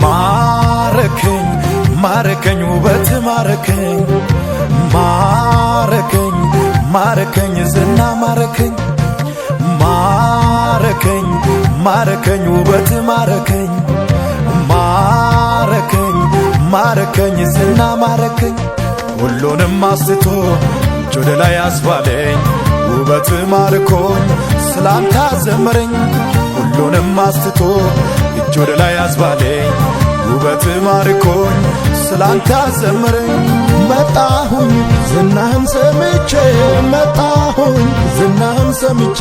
ማረከኝ ማረከኝ ውበት ማረከኝ ማረከኝ ማረከኝ ዝና ማረከኝ ማረከኝ ማረከኝ ውበት ማረከኝ ማረከኝ ማረከኝ ዝና ማረከኝ ሁሉንም አስቶ ወደ ላይ አስባለኝ ውበት ማርኮኝ ስላንተ ዘመረኝ ሁሉንም አስቶ ወደ ላይ አስባለኝ ውበት ማርኮኝ ስላንተ ዘመረኝ መጣሁኝ ዝናህን ሰምቼ መጣሁኝ ዝናህን ሰምቼ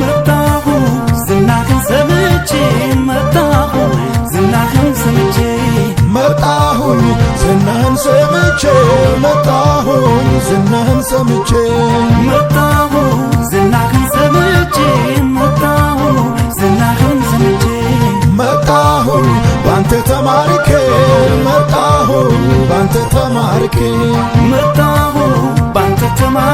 መጣሁኝ ዝናህን ሰምቼ መጣሁኝ ዝናህን ሰምቼ መጣሁኝ ዝናህን ሰምቼ መጣሁኝ ዝናህን ሰምቼ መጣሁኝ ዝናህን ሰምቼ መጣሁኝ ዝናህን ሰምቼ መጣሁኝ ባንተ ተማርኬ መጣሁኝ ባንተ ተማርኬ መጣሁኝ ባንተ ተማርኬ